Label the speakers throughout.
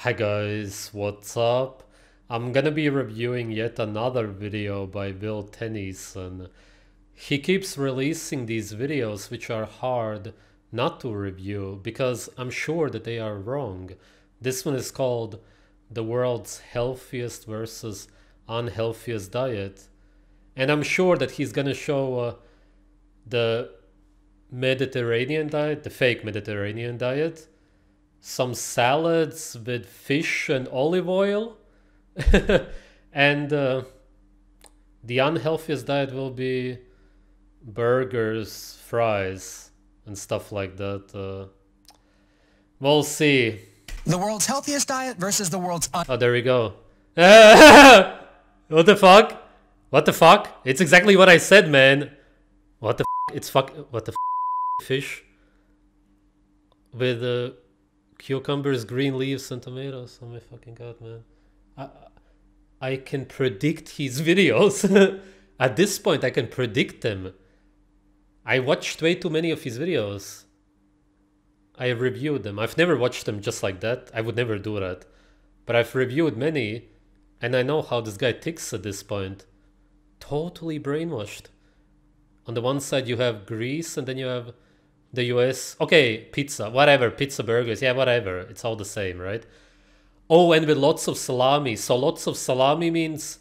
Speaker 1: Hi guys, what's up? I'm gonna be reviewing yet another video by Tennyson. He keeps releasing these videos which are hard not to review because I'm sure that they are wrong. This one is called The World's Healthiest versus Unhealthiest Diet. And I'm sure that he's gonna show the Mediterranean diet, the fake Mediterranean diet, some salads with fish and olive oil, and the unhealthiest diet will be burgers, fries, and stuff like that. We'll see.
Speaker 2: The world's healthiest diet versus the world's
Speaker 1: Oh, there we go. What the fuck? What the fuck? It's exactly what I said, man. What the f? It's fuck. What the f? Fish with cucumbers, green leaves, and tomatoes. Oh my fucking god, man. I can predict his videos. At this point, I can predict them. I watched way too many of his videos. I reviewed them. I've never watched them just like that. I would never do that. But I've reviewed many, and I know how this guy ticks at this point. Totally brainwashed. On the one side, you have Greece, and then you have the US. Okay, pizza, whatever, pizza, burgers, yeah, whatever. It's all the same, right? Oh, and with lots of salami. So lots of salami means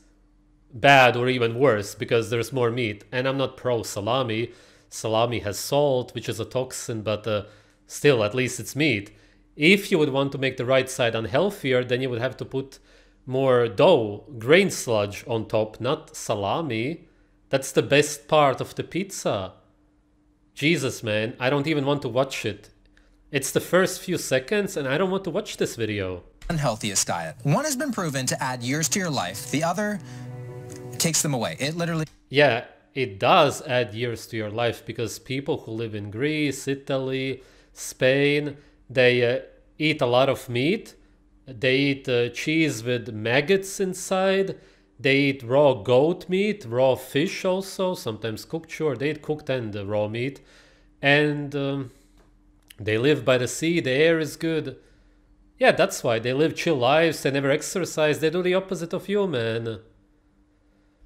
Speaker 1: bad or even worse because there's more meat. And I'm not pro salami. Salami has salt, which is a toxin, but still, at least it's meat. If you would want to make the right side unhealthier, then you would have to put more dough, grain sludge on top, not salami. That's the best part of the pizza. Jesus, man, I don't even want to watch it. It's the first few seconds and I don't want to watch this video.
Speaker 2: unhealthiest diet. One has been proven to add years to your life. The other takes them away. It literally...
Speaker 1: Yeah, it does add years to your life because people who live in Greece, Italy, Spain, they eat a lot of meat. They eat cheese with maggots inside. They eat raw goat meat, raw fish also, sometimes cooked, sure. They eat cooked and raw meat. And they live by the sea, the air is good. Yeah, that's why. They live chill lives, they never exercise, they do the opposite of you, man.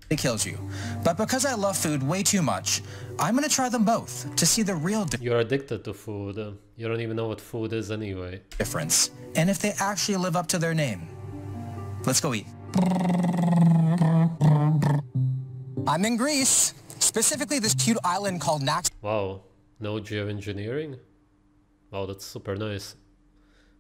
Speaker 2: It kills you. But because I love food way too much, I'm gonna try them both to see the real
Speaker 1: You're addicted to food. You don't even know what food is anyway.
Speaker 2: difference. And if they actually live up to their name. Let's go eat. I'm in Greece, specifically this cute island called Nax.
Speaker 1: Wow, no geoengineering? Wow, that's super nice.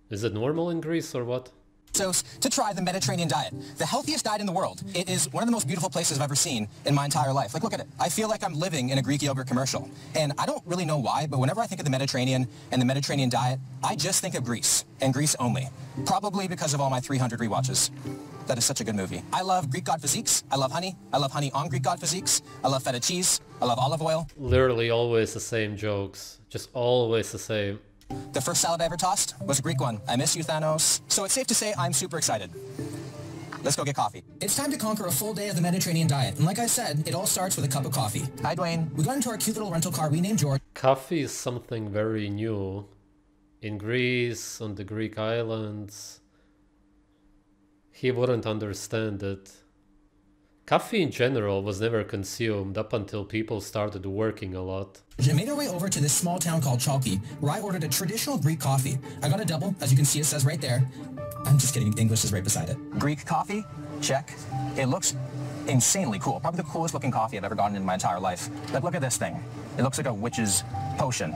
Speaker 1: Is it normal in Greece or what?
Speaker 2: To try the Mediterranean diet, the healthiest diet in the world. It is one of the most beautiful places I've ever seen in my entire life. Like, look at it. I feel like I'm living in a Greek yogurt commercial. And I don't really know why, but whenever I think of the Mediterranean and the Mediterranean diet, I just think of Greece, and Greece only. Probably because of all my 300 rewatches. That is such a good movie. I love Greek god physiques. I love honey. I love honey on Greek god physiques. I love feta cheese. I love olive oil.
Speaker 1: Literally always the same jokes. Just always the same.
Speaker 2: The first salad I ever tossed was a Greek one. I miss you, Thanos. So it's safe to say I'm super excited. Let's go get coffee. It's time to conquer a full day of the Mediterranean diet. And like I said, it all starts with a cup of coffee. Hi, Dwayne. We got into our cute little rental car we named George.
Speaker 1: Coffee is something very new. In Greece, on the Greek islands, he wouldn't understand it. Coffee in general was never consumed up until people started working a lot.
Speaker 2: We made our way over to this small town called Chalky, where I ordered a traditional Greek coffee. I got a double, as you can see it says right there. I'm just kidding, English is right beside it. Greek coffee, check. It looks insanely cool. Probably the coolest looking coffee I've ever gotten in my entire life. Like, look at this thing. It looks like a witch's potion.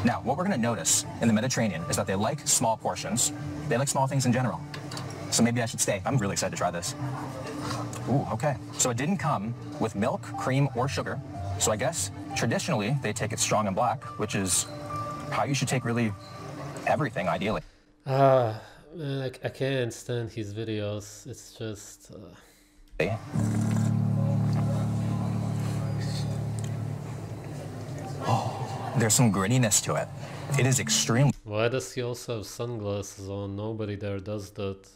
Speaker 2: Now, what we're gonna notice in the Mediterranean is that they like small portions. They like small things in general. So maybe I should stay. I'm really excited to try this. Ooh, okay. So it didn't come with milk, cream, or sugar. So I guess traditionally they take it strong and black, which is how you should take really everything, ideally.
Speaker 1: Man, I can't stand his videos. It's just...
Speaker 2: Oh, there's some grittiness to it. It is extremely...
Speaker 1: Why does he also have sunglasses on? Nobody there does that.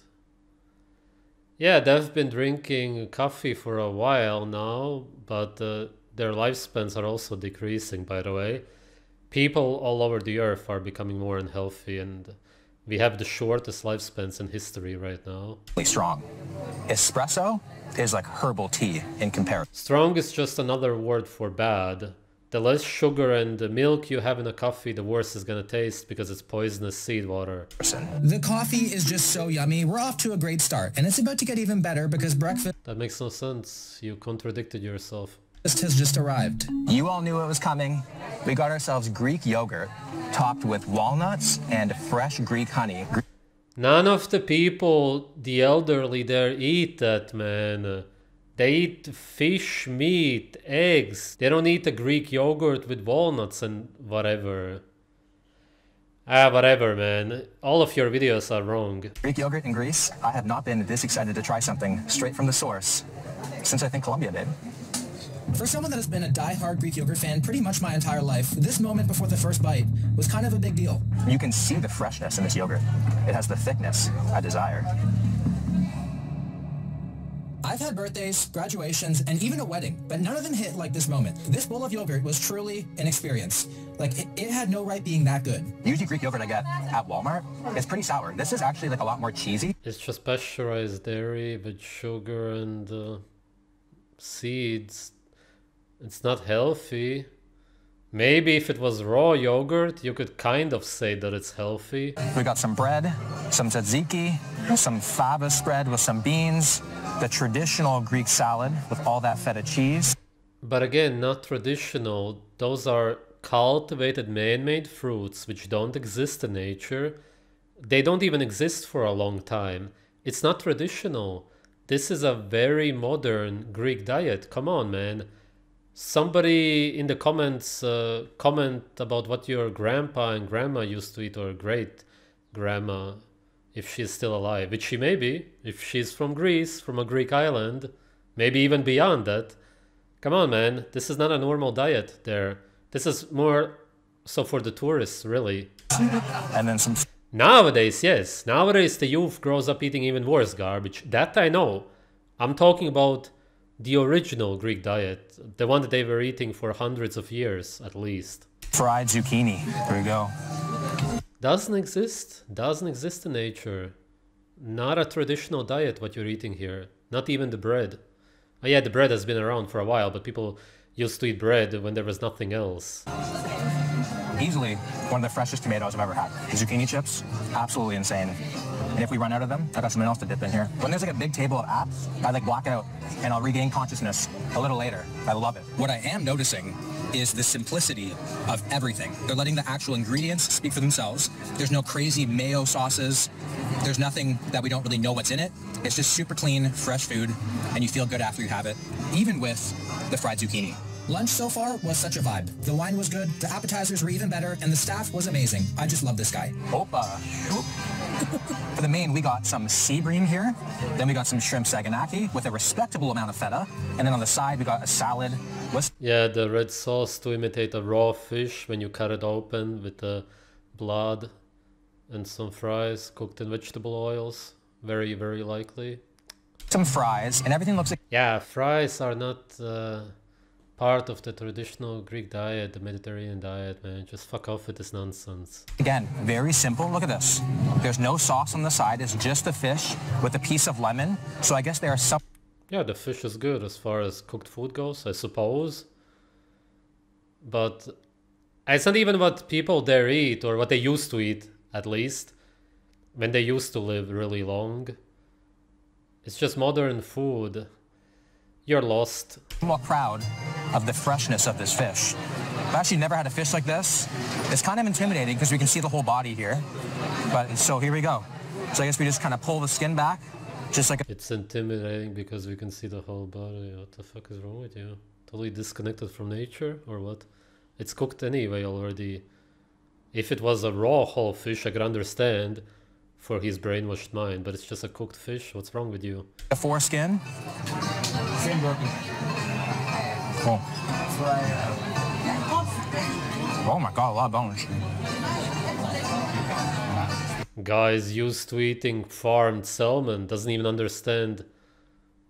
Speaker 1: Yeah, they've been drinking coffee for a while now, but their lifespans are also decreasing, by the way. People all over the earth are becoming more unhealthy, and We have the shortest lifespans in history right now.
Speaker 2: Strong. Espresso is like herbal tea in comparison.
Speaker 1: Strong is just another word for bad. The less sugar and the milk you have in a coffee, the worse it's gonna taste because it's poisonous seed water.
Speaker 2: The coffee is just so yummy. We're off to a great start, and it's about to get even better because breakfast...
Speaker 1: That makes no sense. You contradicted yourself.
Speaker 2: ...has just arrived. You all knew it was coming. We got ourselves Greek yogurt topped with walnuts and fresh Greek honey.
Speaker 1: None of the people, the elderly there, eat that, man. They eat fish, meat, eggs. They don't eat a Greek yogurt with walnuts and whatever. Whatever, man. All of your videos are wrong.
Speaker 2: Greek yogurt in Greece? I have not been this excited to try something straight from the source since I think Colombia did. For someone that has been a die-hard Greek yogurt fan pretty much my entire life, this moment before the first bite was kind of a big deal. You can see the freshness in this yogurt. It has the thickness I desire. I've had birthdays, graduations, and even a wedding, but none of them hit like this moment. This bowl of yogurt was truly an experience. Like, it had no right being that good. Usually Greek yogurt I get at Walmart is pretty sour. This is actually like a lot more cheesy.
Speaker 1: It's just pasteurized dairy with sugar and seeds. It's not healthy. Maybe if it was raw yogurt, you could kind of say that it's healthy.
Speaker 2: We got some bread, some tzatziki, some fava spread with some beans, the traditional Greek salad with all that feta cheese.
Speaker 1: But again, not traditional. Those are cultivated man-made fruits which don't exist in nature. They don't even exist for a long time. It's not traditional. This is a very modern Greek diet. Come on, man. Somebody in the comments comment about what your grandpa and grandma used to eat, or great grandma, if she's still alive, which she may be, if she's from Greece, from a Greek island, maybe even beyond that. Come on, man, this is not a normal diet there. This is more so for the tourists, really.
Speaker 2: And then some...
Speaker 1: Nowadays, yes. Nowadays the youth grows up eating even worse garbage. That I know. I'm talking about the original Greek diet, the one that they were eating for hundreds of years, at least.
Speaker 2: Fried zucchini. There we go.
Speaker 1: Doesn't exist in nature. Not a traditional diet what you're eating here. Not even the bread. Oh yeah, the bread has been around for a while, but people used to eat bread when there was nothing else.
Speaker 2: Easily one of the freshest tomatoes I've ever had. The zucchini chips, absolutely insane. And if we run out of them, I got something else to dip in here. When there's like a big table of apps, I like block it out and I'll regain consciousness a little later. I love it. What I am noticing is the simplicity of everything. They're letting the actual ingredients speak for themselves. There's no crazy mayo sauces. There's nothing that we don't really know what's in it. It's just super clean, fresh food, and you feel good after you have it, even with the fried zucchini. Lunch so far was such a vibe. The wine was good, the appetizers were even better, and the staff was amazing. I just love this guy. Opa. For the main, we got some sea bream here. Then we got some shrimp saganaki with a respectable amount of feta. And then on the side, we got a salad.
Speaker 1: Yeah, the red sauce to imitate a raw fish when you cut it open with the blood, and some fries cooked in vegetable oils. Very, very likely.
Speaker 2: Some fries, and everything looks like...
Speaker 1: Yeah, fries are not part of the traditional Greek diet, the Mediterranean diet, man. Just fuck off with this nonsense.
Speaker 2: Again, very simple. Look at this. There's no sauce on the side. It's just the fish with a piece of lemon. So I guess there are some...
Speaker 1: Yeah, the fish is good as far as cooked food goes, I suppose. But it's not even what people there eat, or what they used to eat, at least, when they used to live really long. It's just modern food. You're lost.
Speaker 2: I'm more proud of the freshness of this fish. I've actually never had a fish like this. It's kind of intimidating because we can see the whole body here. But so here we go. So I guess we just kind of pull the skin back, just like...
Speaker 1: It's intimidating because we can see the whole body. What the fuck is wrong with you? Totally disconnected from nature, or what? It's cooked anyway already. If it was a raw whole fish, I could understand for his brainwashed mind, but it's just a cooked fish. What's wrong with you?
Speaker 2: The foreskin. Oh. Oh my god, a lot of bones.
Speaker 1: Guys used to eating farmed salmon doesn't even understand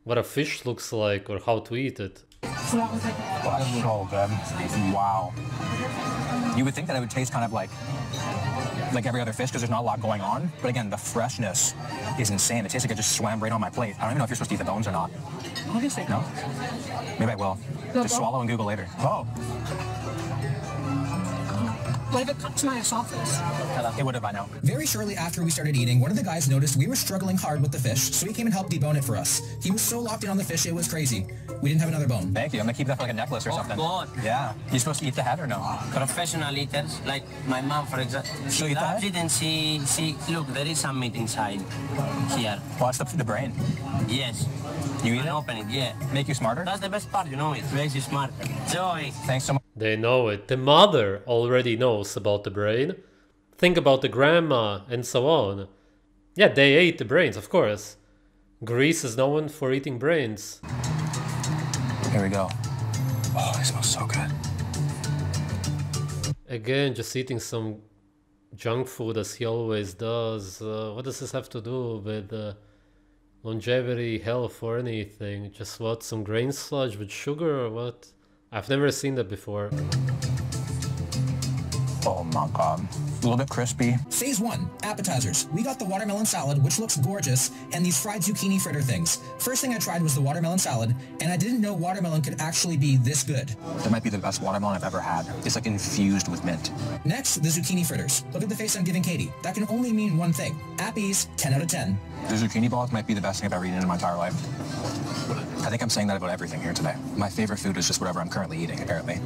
Speaker 1: what a fish looks like or how to eat it.
Speaker 2: That's so good. Wow. You would think that it would taste kind of like like every other fish because there's not a lot going on. But again, the freshness is insane. It tastes like it just swam right on my plate. I don't even know if you're supposed to eat the bones or not.
Speaker 3: Obviously.
Speaker 2: No? Maybe I will. Just swallow and Google later. Oh.
Speaker 3: What if it cut to my esophagus?
Speaker 2: It would have by now.
Speaker 4: Very shortly after we started eating, one of the guys noticed we were struggling hard with the fish, so he came and helped debone it for us. He was so locked in on the fish, it was crazy. We didn't have another bone.
Speaker 2: Thank you. I'm gonna keep that for like a necklace or something.
Speaker 5: God.
Speaker 2: Yeah. You supposed to eat the head or no?
Speaker 5: Professional eaters, like my mom, for example,
Speaker 2: She'll
Speaker 5: she
Speaker 2: eat that?
Speaker 5: loves it and she, look, there is some meat inside here.
Speaker 2: Well, that's the brain.
Speaker 5: Yes.
Speaker 2: You eat
Speaker 5: And
Speaker 2: it?
Speaker 5: open it, yeah.
Speaker 2: Make you smarter?
Speaker 5: That's the best part, you know, it makes you smarter. Joy.
Speaker 2: Thanks so much.
Speaker 1: They know it. The mother already knows about the brain. Think about the grandma and so on. Yeah, they ate the brains, of course. Greece is known for eating brains.
Speaker 2: Here we go. Oh, it smells so good.
Speaker 1: Again, just eating some junk food as he always does. What does this have to do with longevity, health, or anything? Just what, some grain sludge with sugar or what? I've never seen that before.
Speaker 2: Oh my god. A little bit crispy.
Speaker 4: Phase 1, appetizers. We got the watermelon salad, which looks gorgeous, and these fried zucchini fritter things. First thing I tried was the watermelon salad, and I didn't know watermelon could actually be this good.
Speaker 2: That might be the best watermelon I've ever had. It's like infused with mint.
Speaker 4: Next, the zucchini fritters. Look at the face I'm giving Katie. That can only mean one thing. Appies, 10 out of 10.
Speaker 2: The zucchini balls might be the best thing I've ever eaten in my entire life. I think I'm saying that about everything here today. My favorite food is just whatever I'm currently eating, apparently.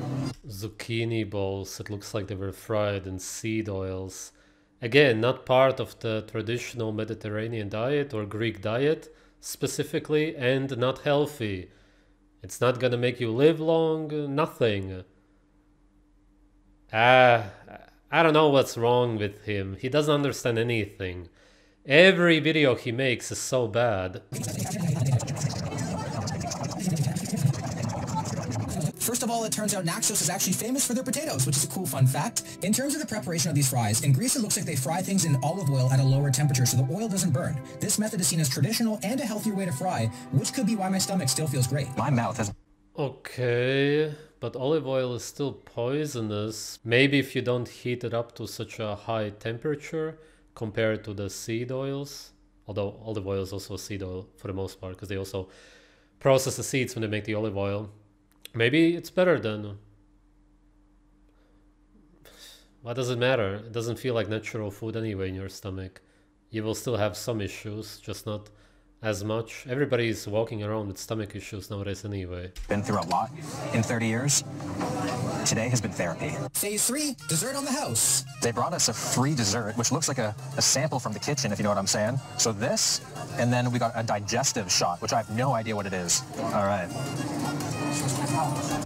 Speaker 1: Zucchini balls, it looks like they were fried in seed oils. Again, not part of the traditional Mediterranean diet or Greek diet specifically, and not healthy. It's not gonna make you live long, nothing. I don't know what's wrong with him. He doesn't understand anything. Every video he makes is so bad.
Speaker 4: First of all, it turns out Naxos is actually famous for their potatoes, which is a cool fun fact. In terms of the preparation of these fries, in Greece it looks like they fry things in olive oil at a lower temperature so the oil doesn't burn. This method is seen as traditional and a healthier way to fry, which could be why my stomach still feels great.
Speaker 2: My mouth has...
Speaker 1: Okay, but olive oil is still poisonous. Maybe if you don't heat it up to such a high temperature compared to the seed oils. Although olive oil is also seed oil for the most part, because they also process the seeds when they make the olive oil. Maybe it's better then. What does it matter? It doesn't feel like natural food anyway in your stomach. You will still have some issues, just not as much. Everybody's walking around with stomach issues nowadays anyway.
Speaker 2: Been through a lot in 30 years. Today has been therapy.
Speaker 4: Phase 3, dessert on the house.
Speaker 2: They brought us a free dessert, which looks like a sample from the kitchen, if you know what I'm saying. So this, and then we got a digestive shot, which I have no idea what it is. All right.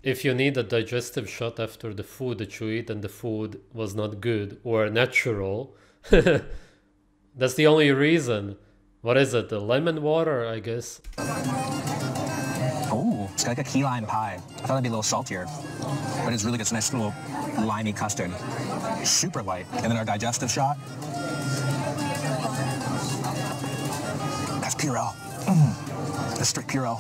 Speaker 1: If you need a digestive shot after the food that you eat and the food was not good or natural, that's the only reason. What is it? The lemon water, I guess.
Speaker 2: Oh, it's like a key lime pie. I thought it'd be a little saltier, but it's really good. It's a nice little limey custard. Super light. And then our digestive shot. That's Purell. That's strict Purell.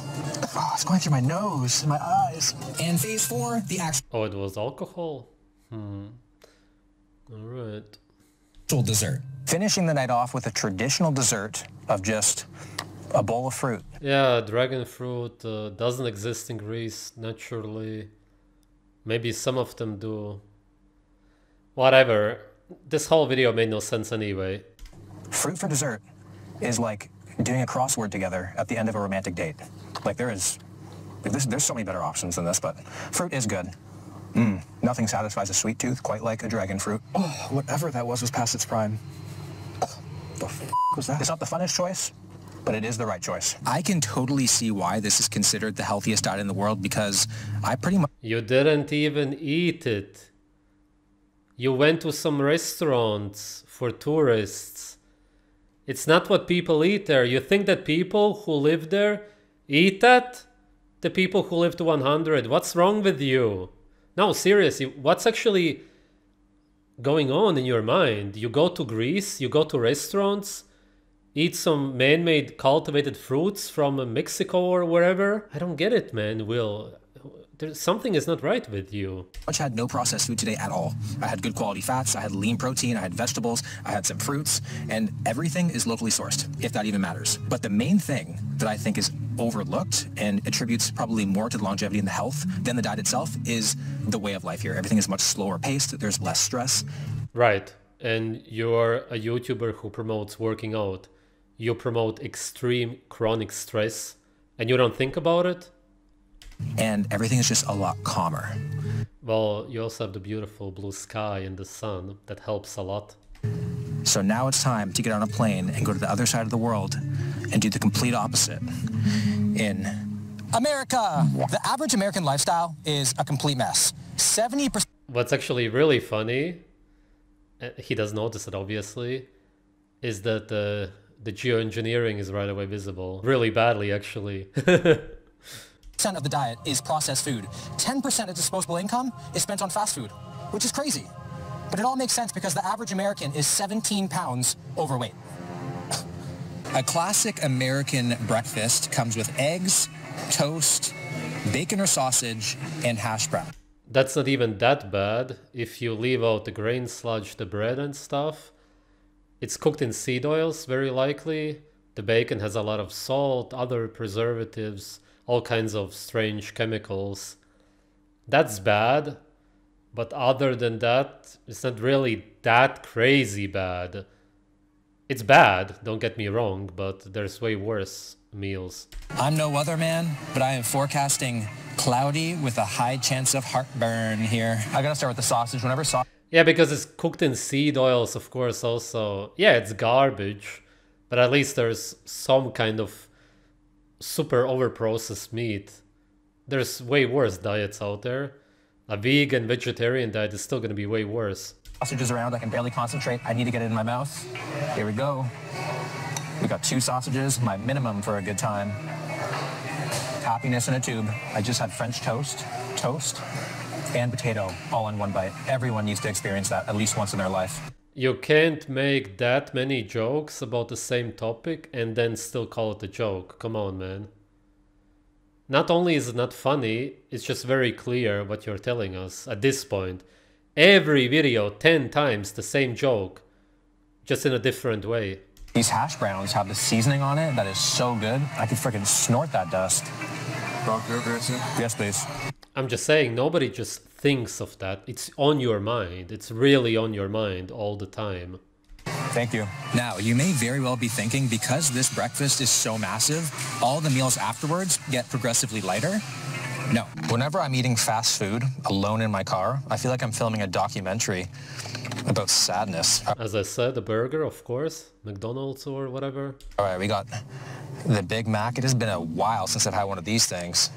Speaker 2: Oh, it's going through my nose and my eyes.
Speaker 4: And phase 4, the actual
Speaker 1: Oh, it was alcohol? Alright.
Speaker 4: dessert.
Speaker 2: Finishing the night off with a traditional dessert of just a bowl of fruit.
Speaker 1: Yeah, dragon fruit doesn't exist in Greece naturally. Maybe some of them do. Whatever. This whole video made no sense anyway.
Speaker 2: Fruit for dessert is like doing a crossword together at the end of a romantic date. Like there's so many better options than this, but fruit is good. Nothing satisfies a sweet tooth quite like a dragon fruit. Oh, whatever that was past its prime. The f was that? It's not the funnest choice, but it is the right choice. I can totally see why this is considered the healthiest diet in the world, because I pretty much...
Speaker 1: You didn't even eat it. You went to some restaurants for tourists. It's not what people eat there. You think that people who live there eat that? The people who live to 100. What's wrong with you? No, seriously, what's actually going on in your mind? You go to Greece, you go to restaurants, eat some man-made cultivated fruits from Mexico or wherever? I don't get it, man, Will. something is not right with you.
Speaker 4: Much had no processed food today at all. I had good quality fats, I had lean protein, I had vegetables, I had some fruits, and everything is locally sourced, if that even matters. But the main thing that I think is overlooked and attributes probably more to the longevity and the health than the diet itself is the way of life here. Everything is much slower paced, there's less stress.
Speaker 1: Right, and you're a YouTuber who promotes working out. You promote extreme chronic stress, and you don't think about it?
Speaker 4: And everything is just a lot calmer.
Speaker 1: Well, you also have the beautiful blue sky and the sun. That helps a lot.
Speaker 4: So now it's time to get on a plane and go to the other side of the world and do the complete opposite. In America, the average American lifestyle is a complete mess. 70%.
Speaker 1: What's actually really funny, he does notice it obviously, is that the geoengineering is right away visible. Really badly, actually.
Speaker 4: Of the diet is processed food. 10% of disposable income is spent on fast food, which is crazy. But it all makes sense because the average American is 17 pounds overweight. A classic American breakfast comes with eggs, toast, bacon or sausage, and hash brown.
Speaker 1: That's not even that bad. If you leave out the grain sludge, the bread and stuff, it's cooked in seed oils, very likely. The bacon has a lot of salt, other preservatives, all kinds of strange chemicals. That's bad, but other than that, it's not really that crazy bad. It's bad, don't get me wrong, but there's way worse meals.
Speaker 4: I'm no weatherman, but I am forecasting cloudy with a high chance of heartburn here. I gotta start with the sausage. Whenever sausage...
Speaker 1: Yeah, because it's cooked in seed oils, of course, also. Yeah, it's garbage, but at least there's some kind of super over-processed meat. There's way worse diets out there. A vegan, vegetarian diet is still going to be way worse.
Speaker 4: Sausages around, I can barely concentrate. I need to get it in my mouth. Here we go. We got 2 sausages, my minimum for a good time. Happiness in a tube. I just had French toast, and potato all in one bite. Everyone needs to experience that at least once in their life.
Speaker 1: You can't make that many jokes about the same topic and then still call it a joke. Come on, man. Not only is it not funny, it's just very clear what you're telling us at this point. Every video, 10 times the same joke, just in a different way.
Speaker 4: These hash browns have the seasoning on it that is so good. I could freaking snort that dust. Yes, please.
Speaker 1: I'm just saying, nobody just thinks of that. It's on your mind. It's really on your mind all the time.
Speaker 4: Thank you. Now, you may very well be thinking, because this breakfast is so massive, all the meals afterwards get progressively lighter. No. Whenever I'm eating fast food alone in my car, I feel like I'm filming a documentary about sadness.
Speaker 1: As I said, a burger, of course. McDonald's or whatever.
Speaker 4: All right, we got the Big Mac. It has been a while since I've had one of these things.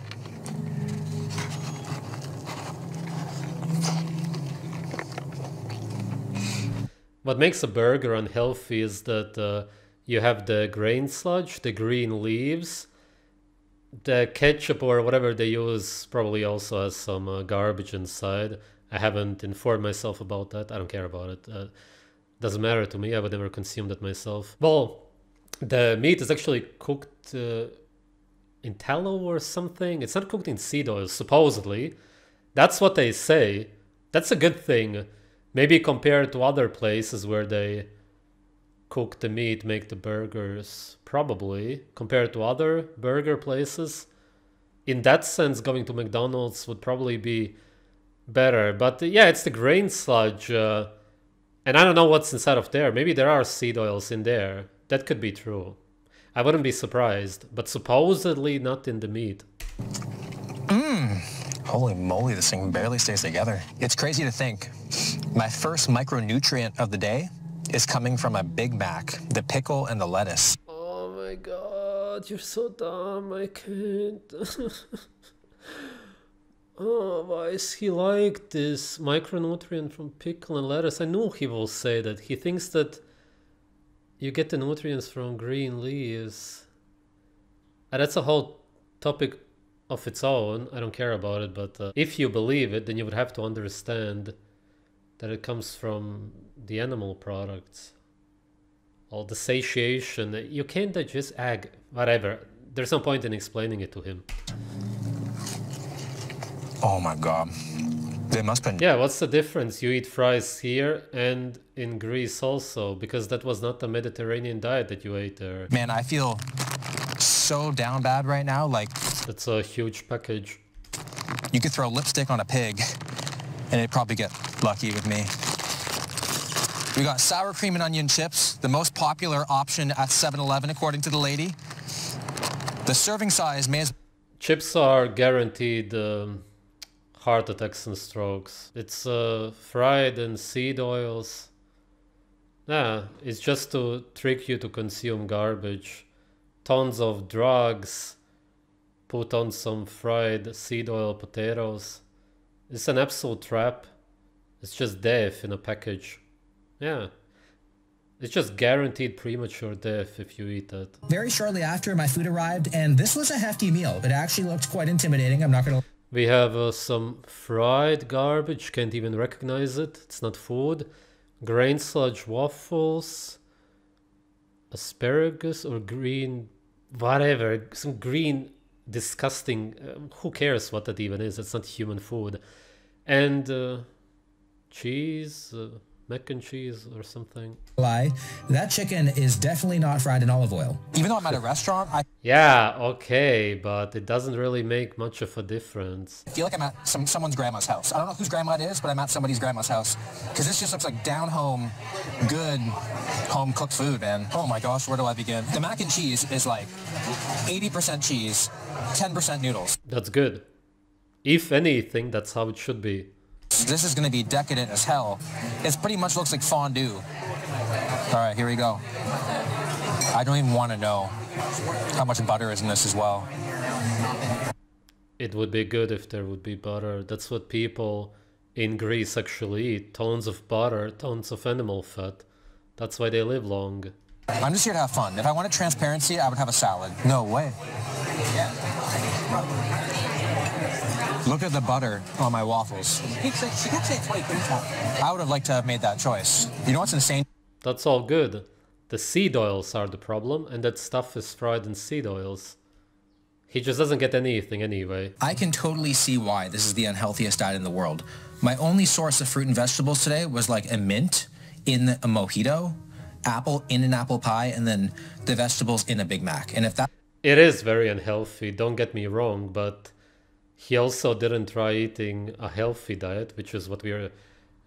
Speaker 1: What makes a burger unhealthy is that you have the grain sludge, the green leaves, the ketchup or whatever they use probably also has some garbage inside. I haven't informed myself about that. I don't care about it. Doesn't matter to me. I would never consume that myself. Well, the meat is actually cooked in tallow or something. It's not cooked in seed oil, supposedly. That's what they say. That's a good thing. Maybe compared to other places where they cook the meat, make the burgers, probably. Compared to other burger places. In that sense, going to McDonald's would probably be better. But yeah, it's the grain sludge. And I don't know what's inside of there. Maybe there are seed oils in there. That could be true. I wouldn't be surprised. But supposedly not in the meat.
Speaker 4: Holy moly, this thing barely stays together. It's crazy to think. My first micronutrient of the day is coming from a Big Mac, the pickle and the lettuce.
Speaker 1: Oh my god, you're so dumb. I can't. Oh, why is he like this? Micronutrient from pickle and lettuce. I knew he will say that. He thinks that you get the nutrients from green leaves. And that's a whole topic of its own. I don't care about it, but if you believe it, then you would have to understand that it comes from the animal products. All the satiation. You can't digest egg. Whatever. There's no point in explaining it to him.
Speaker 2: Oh my God. They must have been.
Speaker 1: Yeah, what's the difference? You eat fries here and in Greece also, because that was not the Mediterranean diet that you ate there.
Speaker 2: Man, I feel so down bad right now. Like,
Speaker 1: That's a huge package.
Speaker 2: you could throw lipstick on a pig and it'd probably get lucky with me. We got sour cream and onion chips, the most popular option at 7-Eleven according to the lady. The serving size may as
Speaker 1: Chips are guaranteed heart attacks and strokes. It's fried in seed oils. Yeah, it's just to trick you to consume garbage. Tons of drugs. Put on some fried seed oil potatoes. It's an absolute trap. It's just death in a package. Yeah. It's just guaranteed premature death if you eat that.
Speaker 4: Very shortly after, my food arrived, and this was a hefty meal. It actually looked quite intimidating, I'm not gonna...
Speaker 1: We have some fried garbage, can't even recognize it. It's not food. Grain sludge waffles. Asparagus or green... whatever. Some green, disgusting... who cares what that even is? It's not human food. And cheese... mac and cheese or something.
Speaker 4: lie. That chicken is definitely not fried in olive oil.
Speaker 2: even though I'm at a restaurant, I
Speaker 1: Yeah, okay, but it doesn't really make much of a difference.
Speaker 2: feel like I'm at someone's grandma's house. I don't know whose grandma it is, but I'm at somebody's grandma's house. Because this just looks like down home, good home cooked food, man. Oh my gosh, where do I begin? The mac and cheese is like 80% cheese, 10% noodles.
Speaker 1: That's good. If anything, that's how it should be.
Speaker 2: This is gonna be decadent as hell. It pretty much looks like fondue. All right, here we go. I don't even want to know how much butter is in this as well.
Speaker 1: It would be good if there would be butter. That's what people in Greece actually eat. Tons of butter, tons of animal fat. That's why they live long.
Speaker 2: I'm just here to have fun. If I wanted transparency, I would have a salad. No way. Look at the butter on my waffles.
Speaker 3: She kept saying 20 things.
Speaker 2: I would have liked to have made that choice. You know what's insane?
Speaker 1: That's all good. The seed oils are the problem, and that stuff is fried in seed oils. He just doesn't get anything anyway.
Speaker 4: I can totally see why this is the unhealthiest diet in the world. My only source of fruit and vegetables today was like a mint in a mojito, apple in an apple pie, and then the vegetables in a Big Mac. And if that...
Speaker 1: It is very unhealthy, don't get me wrong, but he also didn't try eating a healthy diet, which is what we are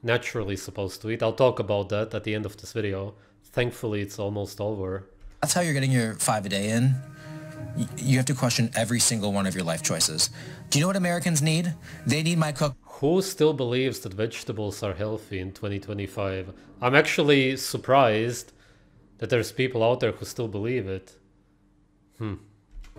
Speaker 1: naturally supposed to eat. I'll talk about that at the end of this video. Thankfully, it's almost over.
Speaker 4: That's how you're getting your 5 a day in. You have to question every single one of your life choices. Do you know what Americans need? They need my cook.
Speaker 1: Who still believes that vegetables are healthy in 2025? I'm actually surprised that there's people out there who still believe it.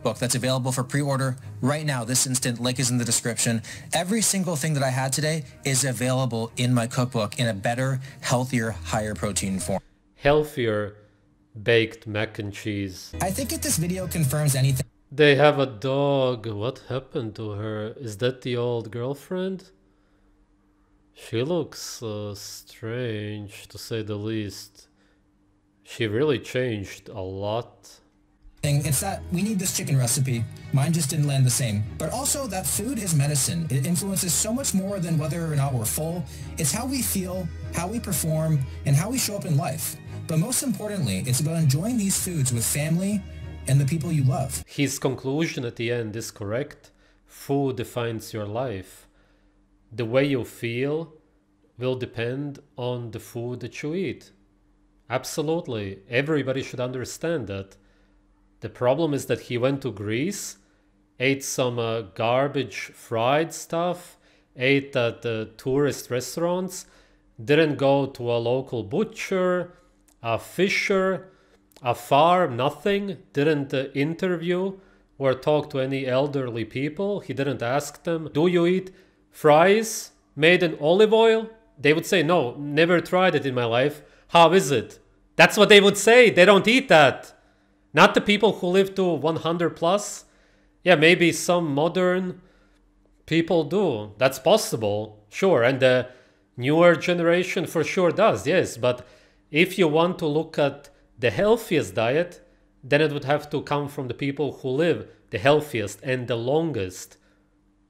Speaker 4: Book that's available for pre-order right now, this instant. Link is in the description. Every single thing that I had today is available in my cookbook in a better, healthier, higher protein form.
Speaker 1: Healthier baked mac and cheese.
Speaker 4: I think if this video confirms anything,
Speaker 1: They have a dog. What happened to her? Is that the old girlfriend? She looks strange, to say the least. She really changed a lot.
Speaker 4: it's that we need this chicken recipe. Mine just didn't land the same. But also that food is medicine. It influences so much more than whether or not we're full. It's how we feel, how we perform, and how we show up in life. But most importantly, it's about enjoying these foods with family and the people you love.
Speaker 1: His conclusion at the end is correct. Food defines your life. The way you feel will depend on the food that you eat. Absolutely. Everybody should understand that. The problem is that he went to Greece, ate some garbage fried stuff, ate at the tourist restaurants, didn't go to a local butcher, a fisher, a farm, nothing, didn't interview or talk to any elderly people. He didn't ask them, do you eat fries made in olive oil? They would say, no, never tried it in my life. How is it? That's what they would say. They don't eat that. Not the people who live to 100 plus. Yeah, maybe some modern people do. That's possible, sure. And the newer generation for sure does, yes. But if you want to look at the healthiest diet, then it would have to come from the people who live the healthiest and the longest.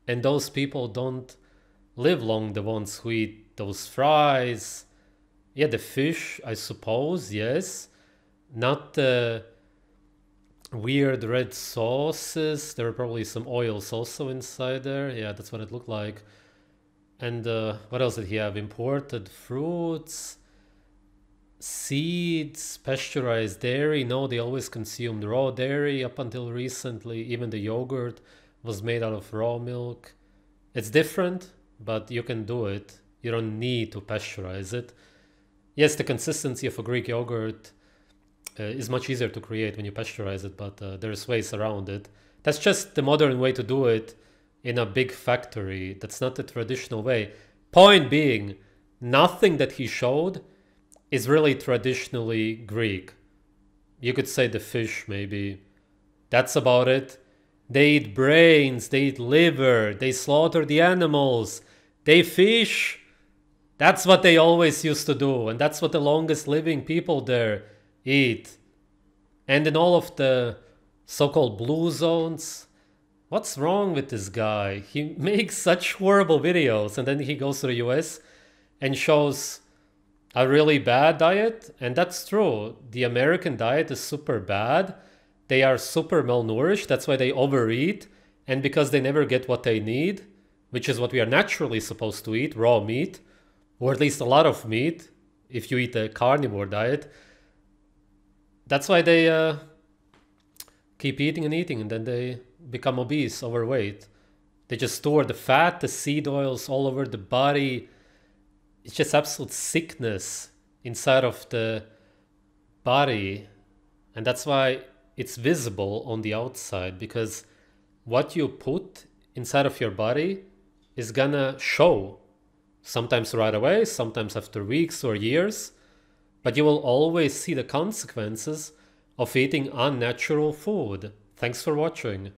Speaker 1: And those people don't live long, the ones who eat those fries. Yeah, the fish, I suppose, yes. Not the weird red sauces. There are probably some oils also inside there. Yeah, that's what it looked like. And what else did he have? Imported fruits, seeds, pasteurized dairy. No, they always consumed raw dairy up until recently. Even the yogurt was made out of raw milk. It's different, but you can do it. You don't need to pasteurize it. Yes, the consistency of a Greek yogurt is much easier to create when you pasteurize it, but there's ways around it. That's just the modern way to do it in a big factory. That's not the traditional way. Point being, nothing that he showed is really traditionally Greek. You could say the fish, maybe. That's about it. They eat brains, they eat liver, they slaughter the animals, they fish. That's what they always used to do, and that's what the longest living people there eat. And in all of the so-called blue zones, what's wrong with this guy? He makes such horrible videos, and then he goes to the US and shows a really bad diet. And that's true. The American diet is super bad. They are super malnourished. That's why they overeat. And because they never get what they need, which is what we are naturally supposed to eat, raw meat, or at least a lot of meat, if you eat a carnivore diet, that's why they keep eating and eating, and then they become obese, overweight. They just store the fat, the seed oils all over the body. It's just absolute sickness inside of the body. And that's why it's visible on the outside, because what you put inside of your body is gonna show. Sometimes right away, sometimes after weeks or years. But you will always see the consequences of eating unnatural food. Thanks for watching.